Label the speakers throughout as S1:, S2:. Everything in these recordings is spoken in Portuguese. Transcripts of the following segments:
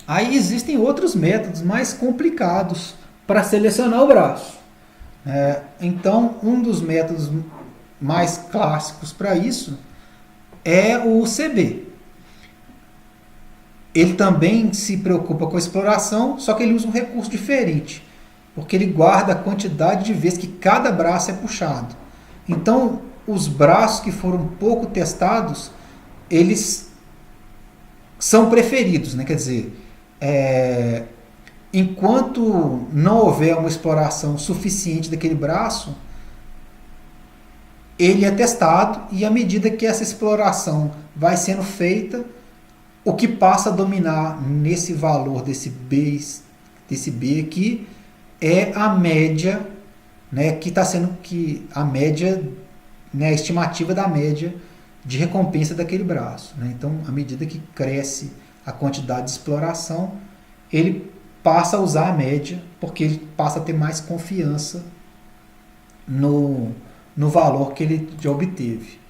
S1: Aí existem outros métodos mais complicados para selecionar o braço. Então, um dos métodos mais clássicos para isso é o CB. Ele também se preocupa com a exploração, só que ele usa um recurso diferente, porque ele guarda a quantidade de vezes que cada braço é puxado. Então, os braços que foram pouco testados, eles são preferidos, né? Quer dizer, enquanto não houver uma exploração suficiente daquele braço, ele é testado e à medida que essa exploração vai sendo feita, o que passa a dominar nesse valor desse B aqui é a média, né, que está sendo que a média, né, a estimativa da média de recompensa daquele braço. Né? Então, à medida que cresce a quantidade de exploração, ele passa a usar a média, porque ele passa a ter mais confiança no valor que ele já obteve.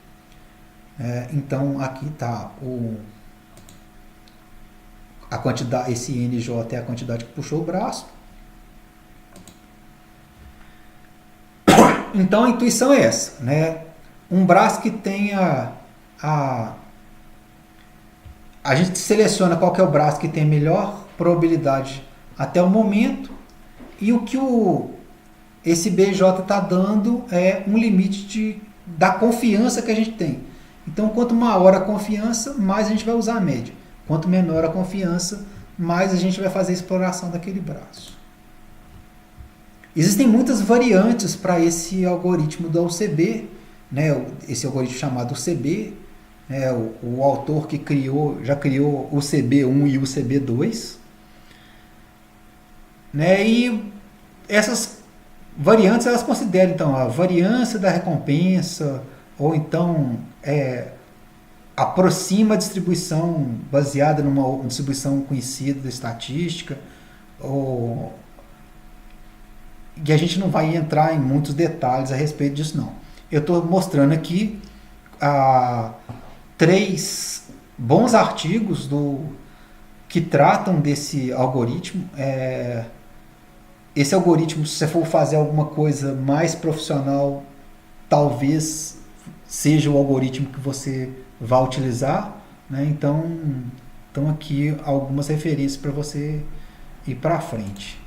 S1: Então, aqui está a quantidade, esse NJ é a quantidade que puxou o braço. Então, a intuição é essa, né? Um braço que tenha a gente seleciona qual que é o braço que tem a melhor probabilidade até o momento e o que esse BJ está dando é um limite da confiança que a gente tem. Então, quanto maior a confiança, mais a gente vai usar a média. Quanto menor a confiança, mais a gente vai fazer a exploração daquele braço. Existem muitas variantes para esse algoritmo do UCB, né? Esse algoritmo chamado UCB. O autor que já criou o CB1 e o CB2. Né? E essas variantes elas consideram então a variância da recompensa, ou então aproxima a distribuição baseada numa distribuição conhecida da estatística, e a gente não vai entrar em muitos detalhes a respeito disso não. Eu estou mostrando aqui 3 bons artigos que tratam desse algoritmo. Esse algoritmo, se você for fazer alguma coisa mais profissional, talvez seja o algoritmo que você vai utilizar. Né? Então aqui algumas referências para você ir para frente.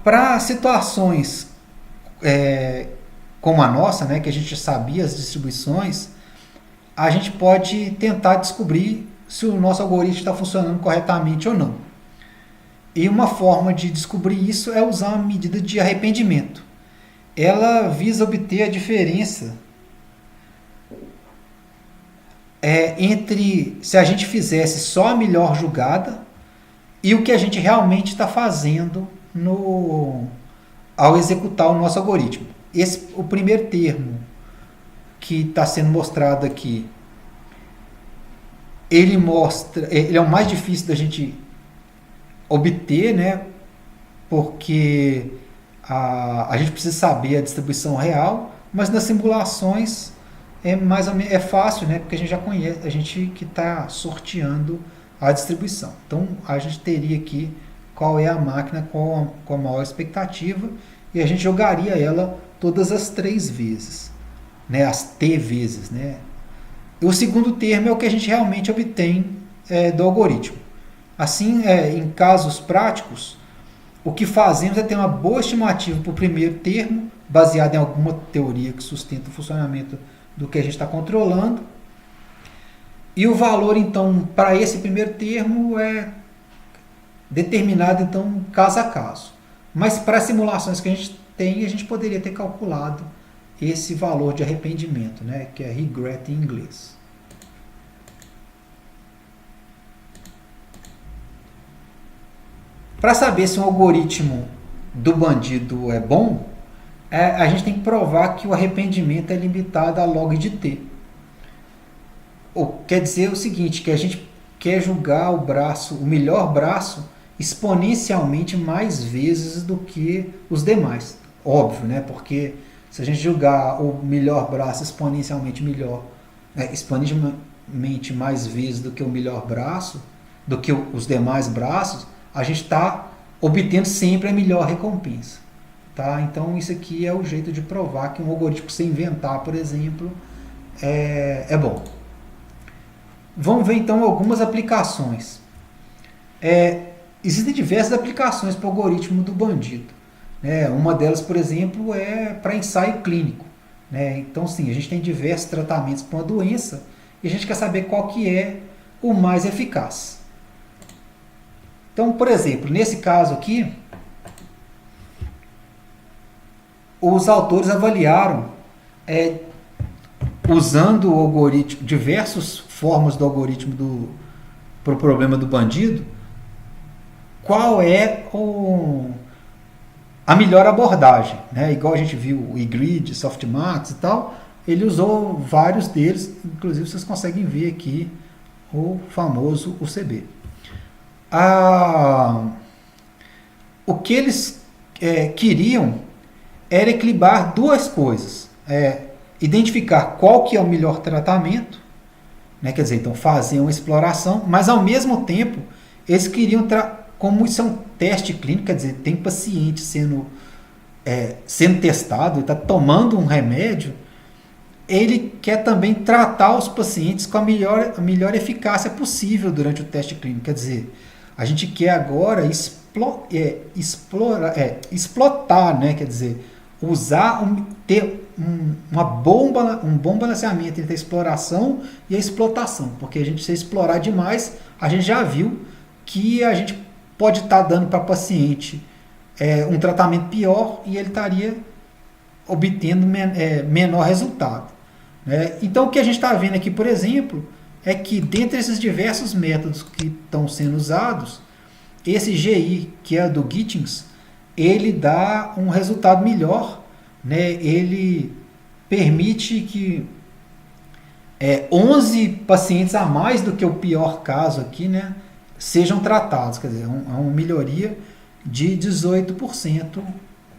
S1: Para situações como a nossa, né, que a gente sabia as distribuições, a gente pode tentar descobrir se o nosso algoritmo está funcionando corretamente ou não. E uma forma de descobrir isso é usar uma medida de arrependimento. Ela visa obter a diferença entre se a gente fizesse só a melhor jogada e o que a gente realmente está fazendo ao executar o nosso algoritmo. O primeiro termo que está sendo mostrado aqui, ele é o mais difícil da gente obter, né? Porque a gente precisa saber a distribuição real, mas nas simulações é fácil, né? Porque a gente já conhece, a gente que está sorteando a distribuição. Então a gente teria aqui qual é a máquina com a maior expectativa e a gente jogaria ela todas as 3 vezes, né? As T vezes, né? O segundo termo é o que a gente realmente obtém do algoritmo. Assim, em casos práticos, o que fazemos é ter uma boa estimativa para o primeiro termo, baseado em alguma teoria que sustenta o funcionamento do que a gente está controlando. E o valor, então, para esse primeiro termo é determinado, então, caso a caso. Mas para as simulações que a gente tem, a gente poderia ter calculado esse valor de arrependimento, né, que é regret em inglês. Para saber se um algoritmo do bandido é bom, a gente tem que provar que o arrependimento é limitado a log de t. Quer dizer o seguinte, que a gente quer julgar o melhor braço exponencialmente mais vezes do que os demais. Óbvio, né? Porque se a gente julgar o melhor braço exponencialmente mais vezes do que o melhor braço, do que os demais braços, a gente está obtendo sempre a melhor recompensa. Tá? Então isso aqui é o jeito de provar que um algoritmo que você inventar, por exemplo, é bom. Vamos ver então algumas aplicações. Existem diversas aplicações para o algoritmo do bandido. Uma delas, por exemplo, é para ensaio clínico. Então, sim, a gente tem diversos tratamentos para uma doença e a gente quer saber qual que é o mais eficaz. Então, por exemplo, nesse caso aqui, os autores avaliaram, usando o algoritmo, diversas formas do algoritmo para o problema do bandido, qual é a melhor abordagem. Igual a gente viu o eGrid, Softmax e tal, ele usou vários deles, inclusive vocês conseguem ver aqui o famoso UCB. O que eles queriam era equilibrar duas coisas. Identificar qual que é o melhor tratamento, quer dizer, então fazer uma exploração, mas ao mesmo tempo eles queriam, como isso é um teste clínico, quer dizer, tem paciente sendo testado, está tomando um remédio, ele quer também tratar os pacientes com a melhor eficácia possível durante o teste clínico. Quer dizer, a gente quer agora explotar, quer dizer, ter um bom balanceamento entre a exploração e a explotação, porque a gente, se explorar demais, a gente já viu que a gente pode estar dando para o paciente um tratamento pior e ele estaria obtendo menor resultado. Então, o que a gente está vendo aqui, por exemplo, é que dentre esses diversos métodos que estão sendo usados, esse GI, que é do Gittins, ele dá um resultado melhor, ele permite que 11 pacientes a mais do que o pior caso aqui, sejam tratados, quer dizer, é uma melhoria de 18%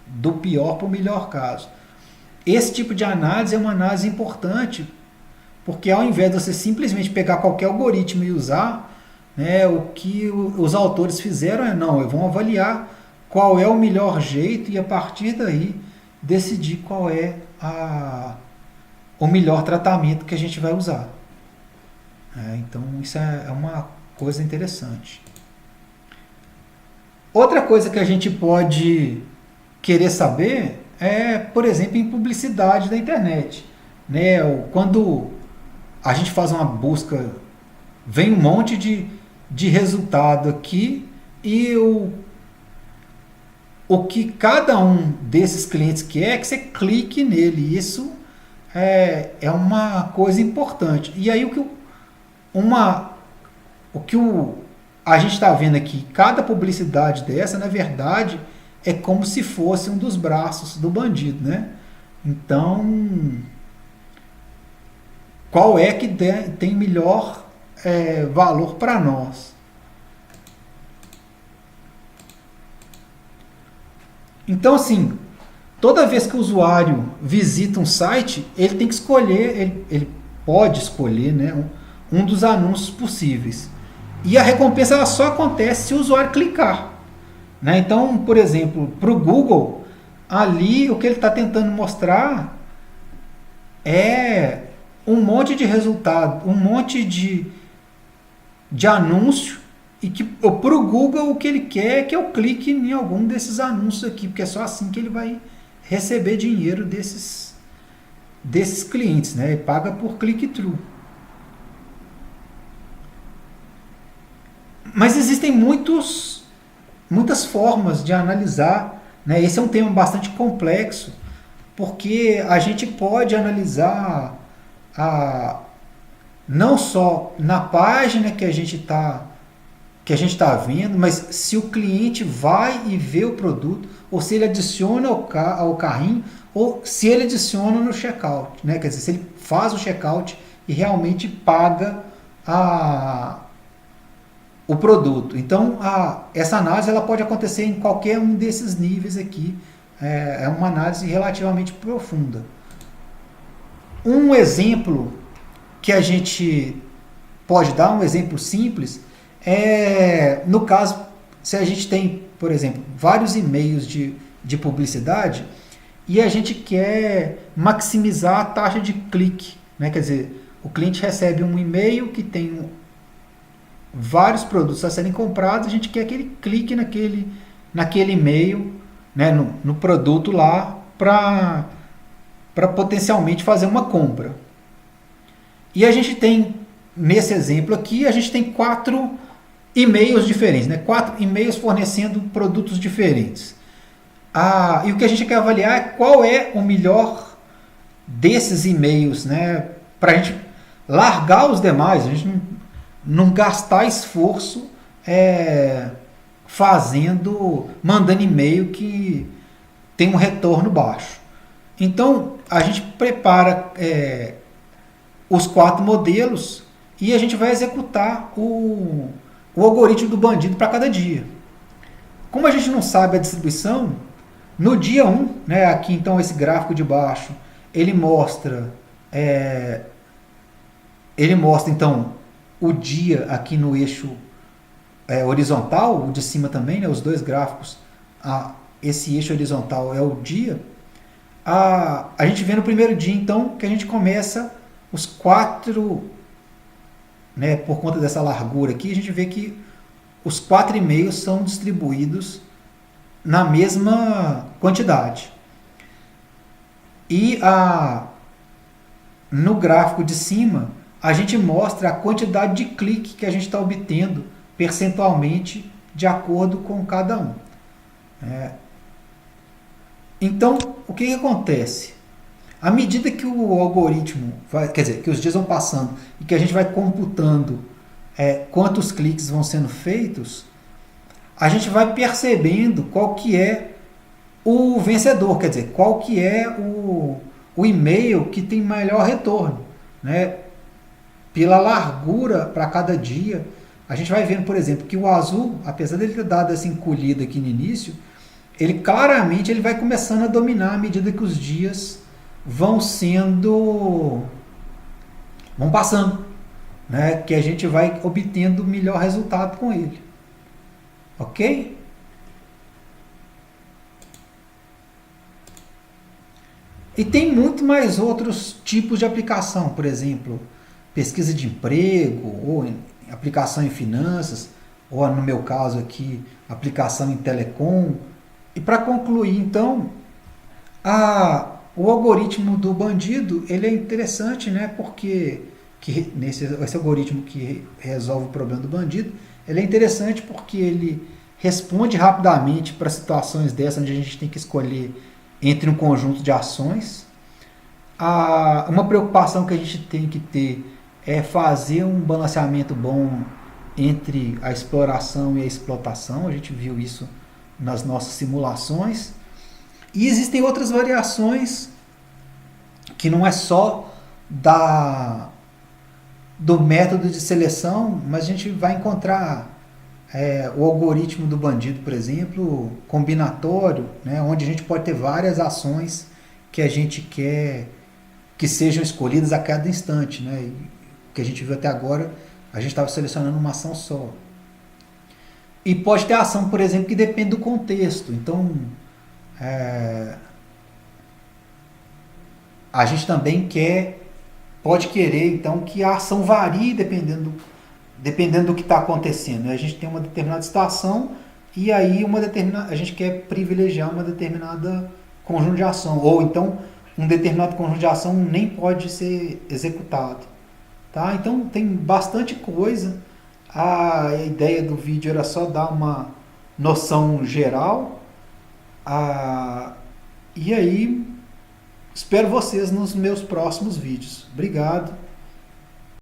S1: do pior para o melhor caso. Esse tipo de análise é uma análise importante, porque ao invés de você simplesmente pegar qualquer algoritmo e usar, o que os autores fizeram vão avaliar qual é o melhor jeito e a partir daí decidir qual é o melhor tratamento que a gente vai usar. Então isso é uma coisa interessante. Outra coisa que a gente pode querer saber por exemplo, em publicidade da internet. Quando a gente faz uma busca, vem um monte de resultado aqui e o que cada um desses clientes quer é que você clique nele. Isso é uma coisa importante. E aí a gente está vendo aqui, cada publicidade dessa, na verdade, é como se fosse um dos braços do bandido, Então, qual é que tem melhor valor para nós? Então, assim, toda vez que o usuário visita um site, ele tem que escolher, ele pode escolher, um dos anúncios possíveis. E a recompensa ela só acontece se o usuário clicar. Então, por exemplo, para o Google, ali o que ele está tentando mostrar é um monte de resultado, um monte de anúncio, e que para o Google o que ele quer é que eu clique em algum desses anúncios aqui, porque é só assim que ele vai receber dinheiro desses clientes, Ele paga por click-through. Mas existem muitas formas de analisar, Esse é um tema bastante complexo, porque a gente pode analisar não só na página que a gente está vendo, mas se o cliente vai e vê o produto, ou se ele adiciona ao carrinho, ou se ele adiciona no checkout, Quer dizer, se ele faz o checkout e realmente paga o produto. Então, essa análise ela pode acontecer em qualquer um desses níveis aqui. É uma análise relativamente profunda. Um exemplo que a gente pode dar, um exemplo simples, No caso, se a gente tem, por exemplo, vários e-mails de publicidade e a gente quer maximizar a taxa de clique, né? Quer dizer, o cliente recebe um e-mail que tem vários produtos a serem comprados, a gente quer que ele clique naquele e-mail, né, no produto lá, para potencialmente fazer uma compra. E a gente tem, nesse exemplo aqui, a gente tem 4 e-mails diferentes, né? 4 e-mails fornecendo produtos diferentes. E o que a gente quer avaliar é qual é o melhor desses e-mails, né? Para a gente largar os demais, a gente não gastar esforço mandando e-mail que tem um retorno baixo. Então, a gente prepara os 4 modelos e a gente vai executar o algoritmo do bandido para cada dia. Como a gente não sabe a distribuição, no dia 1, né, aqui então esse gráfico de baixo, ele mostra então o dia aqui no eixo horizontal, o de cima também, né, os dois gráficos, esse eixo horizontal é o dia. A gente vê no primeiro dia então que a gente começa os 4, né, por conta dessa largura aqui, a gente vê que os 4 e-mails são distribuídos na mesma quantidade. E no gráfico de cima, a gente mostra a quantidade de clique que a gente está obtendo percentualmente de acordo com cada um. Então, o que acontece? À medida que o algoritmo, que os dias vão passando e que a gente vai computando quantos cliques vão sendo feitos, a gente vai percebendo qual que é o vencedor, quer dizer, qual que é o e-mail que tem maior retorno, né? Pela largura para cada dia, a gente vai vendo, por exemplo, que o azul, apesar dele ter dado essa encolhida aqui no início, ele claramente vai começando a dominar à medida que os dias vão passando, né? Que a gente vai obtendo melhor resultado com ele. Ok? E tem muito mais outros tipos de aplicação, por exemplo, pesquisa de emprego, ou aplicação em finanças, ou no meu caso aqui, aplicação em telecom. E para concluir, então, o algoritmo do bandido, ele é interessante, né? Porque esse algoritmo que resolve o problema do bandido, ele é interessante porque ele responde rapidamente para situações dessas, onde a gente tem que escolher entre um conjunto de ações. Uma preocupação que a gente tem que ter é fazer um balanceamento bom entre a exploração e a explotação. A gente viu isso nas nossas simulações. E existem outras variações que não é só do método de seleção, mas a gente vai encontrar o algoritmo do bandido, por exemplo, combinatório, né, onde a gente pode ter várias ações que a gente quer que sejam escolhidas a cada instante. Né? E o que a gente viu até agora, a gente estava selecionando uma ação só. E pode ter ação, por exemplo, que depende do contexto. Então, a gente também pode querer então que a ação varie dependendo do que está acontecendo. A gente tem uma determinada situação e aí a gente quer privilegiar uma determinada conjunto de ação, ou então um determinado conjunto de ação nem pode ser executado. Tá? Então tem bastante coisa. A ideia do vídeo era só dar uma noção geral. E aí espero vocês nos meus próximos vídeos. Obrigado.